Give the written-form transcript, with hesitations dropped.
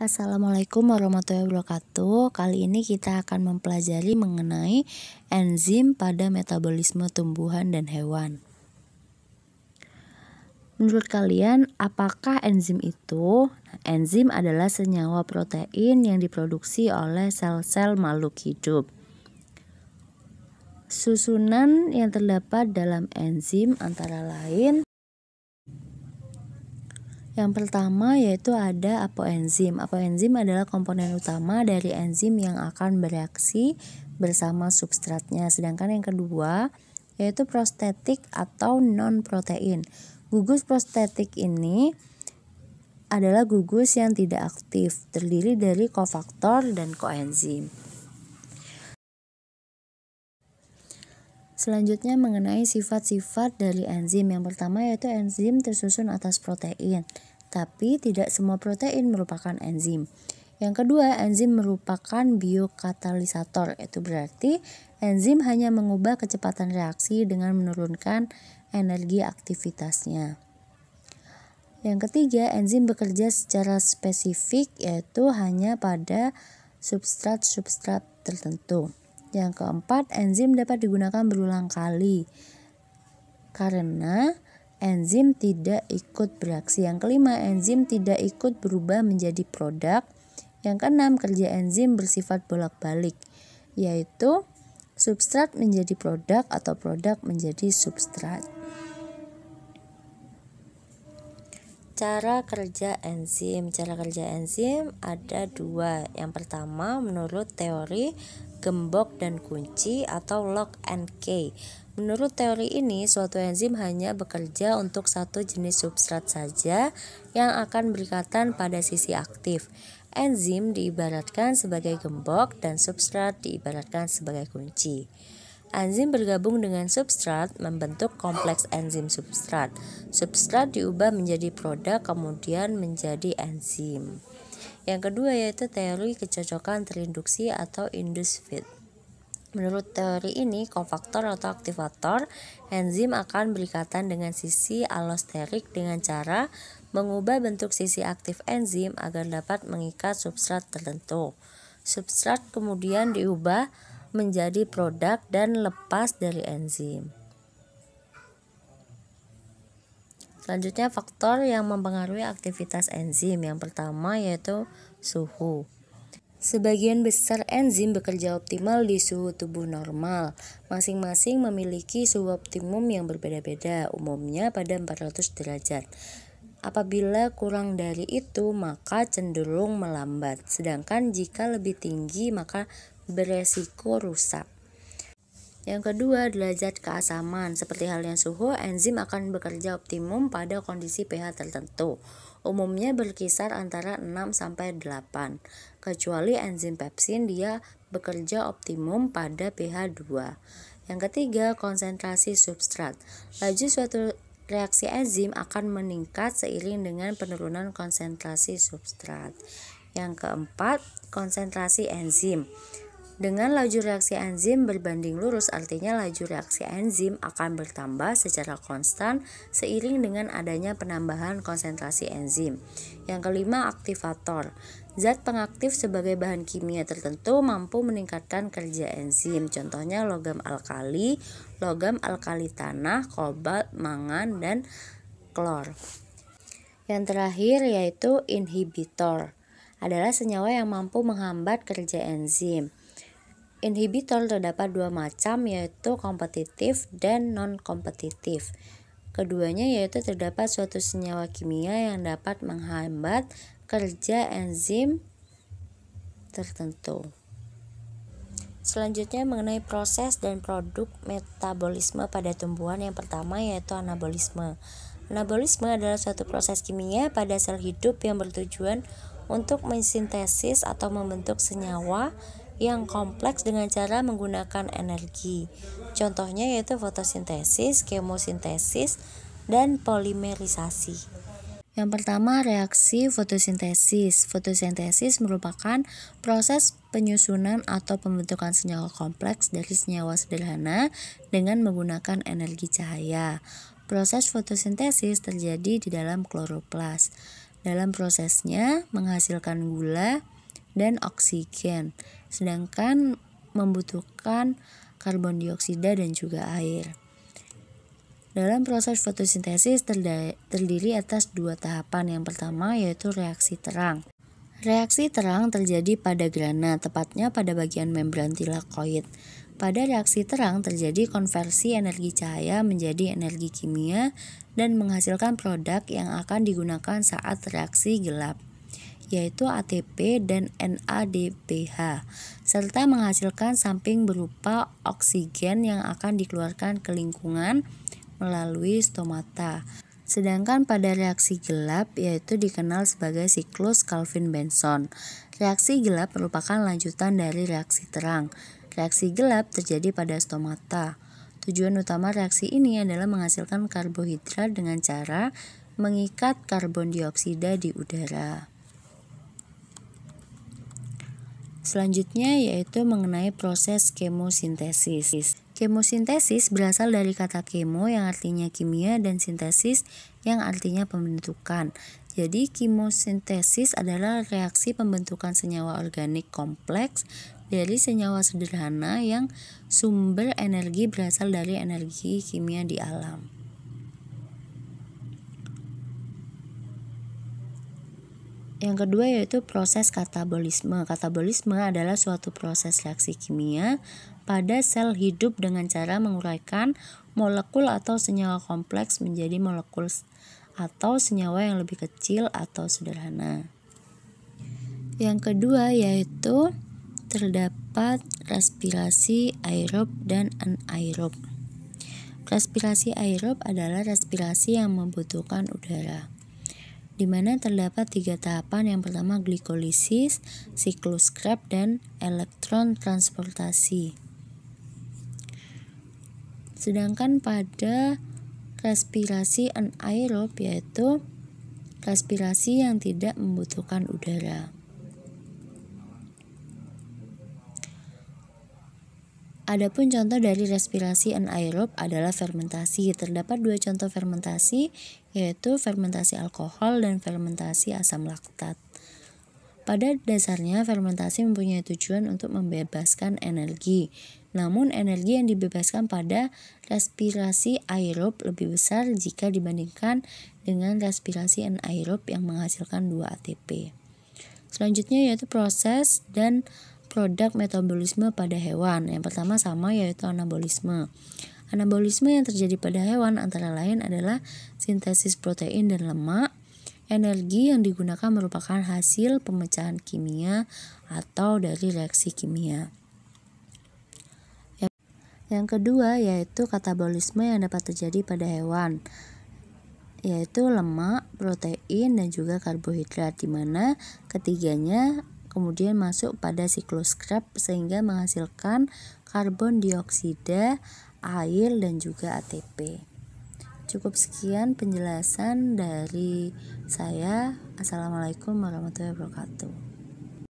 Assalamualaikum warahmatullahi wabarakatuh. Kali ini kita akan mempelajari mengenai enzim pada metabolisme tumbuhan dan hewan. Menurut kalian, apakah enzim itu? Enzim adalah senyawa protein yang diproduksi oleh sel-sel makhluk hidup. Susunan yang terdapat dalam enzim antara lain: yang pertama yaitu ada apoenzim. Apoenzim adalah komponen utama dari enzim yang akan bereaksi bersama substratnya. Sedangkan yang kedua yaitu prostetik atau non-protein. Gugus prostetik ini adalah gugus yang tidak aktif, terdiri dari kofaktor dan koenzim. Selanjutnya mengenai sifat-sifat dari enzim. Yang pertama yaitu enzim tersusun atas protein, tapi tidak semua protein merupakan enzim. Yang kedua, enzim merupakan biokatalisator, itu berarti enzim hanya mengubah kecepatan reaksi dengan menurunkan energi aktivitasnya. Yang ketiga, enzim bekerja secara spesifik, yaitu hanya pada substrat-substrat tertentu. Yang keempat, enzim dapat digunakan berulang kali karena enzim tidak ikut bereaksi. Yang kelima, enzim tidak ikut berubah menjadi produk. Yang keenam, kerja enzim bersifat bolak-balik, yaitu substrat menjadi produk atau produk menjadi substrat. Cara kerja enzim. Cara kerja enzim ada dua. Yang pertama, menurut teori gembok dan kunci atau lock and key. Menurut teori ini, suatu enzim hanya bekerja untuk satu jenis substrat saja yang akan berikatan pada sisi aktif. Enzim diibaratkan sebagai gembok dan substrat diibaratkan sebagai kunci. Enzim bergabung dengan substrat membentuk kompleks enzim substrat. Substrat diubah menjadi produk kemudian menjadi enzim. Yang kedua yaitu teori kecocokan terinduksi atau induced feed. Menurut teori ini, kofaktor atau aktivator enzim akan berikatan dengan sisi allosterik dengan cara mengubah bentuk sisi aktif enzim agar dapat mengikat substrat tertentu. Substrat kemudian diubah menjadi produk dan lepas dari enzim. Selanjutnya, faktor yang mempengaruhi aktivitas enzim. Yang pertama yaitu suhu. Sebagian besar enzim bekerja optimal di suhu tubuh normal. Masing-masing memiliki suhu optimum yang berbeda-beda, umumnya pada 400 derajat. Apabila kurang dari itu, maka cenderung melambat. Sedangkan jika lebih tinggi, maka beresiko rusak. Yang kedua, derajat keasaman. Seperti halnya suhu, enzim akan bekerja optimum pada kondisi pH tertentu. Umumnya berkisar antara 6 sampai 8. Kecuali enzim pepsin, dia bekerja optimum pada pH 2. Yang ketiga, konsentrasi substrat. Laju suatu reaksi enzim akan meningkat seiring dengan penurunan konsentrasi substrat. Yang keempat, konsentrasi enzim. Dengan laju reaksi enzim berbanding lurus, artinya laju reaksi enzim akan bertambah secara konstan seiring dengan adanya penambahan konsentrasi enzim. Yang kelima, aktivator. Zat pengaktif sebagai bahan kimia tertentu mampu meningkatkan kerja enzim. Contohnya logam alkali tanah, kobalt, mangan, dan klor. Yang terakhir yaitu inhibitor. Adalah senyawa yang mampu menghambat kerja enzim. Inhibitor terdapat dua macam, yaitu kompetitif dan non-kompetitif. Keduanya yaitu terdapat suatu senyawa kimia yang dapat menghambat kerja enzim tertentu. Selanjutnya mengenai proses dan produk metabolisme pada tumbuhan. Yang pertama yaitu anabolisme. Anabolisme adalah suatu proses kimia pada sel hidup yang bertujuan untuk mensintesis atau membentuk senyawa yang kompleks dengan cara menggunakan energi. Contohnya yaitu fotosintesis, kemosintesis, dan polimerisasi. Yang pertama, reaksi fotosintesis. Fotosintesis merupakan proses penyusunan atau pembentukan senyawa kompleks dari senyawa sederhana dengan menggunakan energi cahaya. Proses fotosintesis terjadi di dalam kloroplas. Dalam prosesnya menghasilkan gula dan oksigen, sedangkan membutuhkan karbon dioksida dan juga air. Dalam proses fotosintesis terdiri atas dua tahapan. Yang pertama yaitu reaksi terang. Reaksi terang terjadi pada grana, tepatnya pada bagian membran tilakoid. Pada reaksi terang terjadi konversi energi cahaya menjadi energi kimia dan menghasilkan produk yang akan digunakan saat reaksi gelap, yaitu ATP dan NADPH, serta menghasilkan samping berupa oksigen yang akan dikeluarkan ke lingkungan melalui stomata. Sedangkan pada reaksi gelap yaitu dikenal sebagai siklus Calvin-Benson. Reaksi gelap merupakan lanjutan dari reaksi terang. Reaksi gelap terjadi pada stomata. Tujuan utama reaksi ini adalah menghasilkan karbohidrat dengan cara mengikat karbon dioksida di udara. Selanjutnya yaitu mengenai proses kemosintesis. Kemosintesis berasal dari kata kemo yang artinya kimia dan sintesis yang artinya pembentukan. Jadi kemosintesis adalah reaksi pembentukan senyawa organik kompleks dari senyawa sederhana yang sumber energi berasal dari energi kimia di alam. Yang kedua yaitu proses katabolisme. Katabolisme adalah suatu proses reaksi kimia pada sel hidup dengan cara menguraikan molekul atau senyawa kompleks menjadi molekul atau senyawa yang lebih kecil atau sederhana. Yang kedua yaitu terdapat respirasi aerob dan anaerob. Respirasi aerob adalah respirasi yang membutuhkan udara, di mana terdapat 3 tahapan. Yang pertama glikolisis, siklus Krebs, dan elektron transportasi. Sedangkan pada respirasi anaerob yaitu respirasi yang tidak membutuhkan udara. Adapun contoh dari respirasi anaerob adalah fermentasi. Terdapat 2 contoh fermentasi yaitu fermentasi alkohol dan fermentasi asam laktat. Pada dasarnya fermentasi mempunyai tujuan untuk membebaskan energi. Namun energi yang dibebaskan pada respirasi aerob lebih besar jika dibandingkan dengan respirasi anaerob yang menghasilkan 2 ATP. Selanjutnya yaitu proses dan produk metabolisme pada hewan. Yang pertama sama yaitu anabolisme. Anabolisme yang terjadi pada hewan antara lain adalah sintesis protein dan lemak. Energi yang digunakan merupakan hasil pemecahan kimia atau dari reaksi kimia. Yang kedua yaitu katabolisme yang dapat terjadi pada hewan, yaitu lemak, protein, dan juga karbohidrat, di mana ketiganya kemudian masuk pada siklus Krebs sehingga menghasilkan karbon dioksida, air, dan juga ATP. Cukup sekian penjelasan dari saya. Assalamualaikum warahmatullahi wabarakatuh.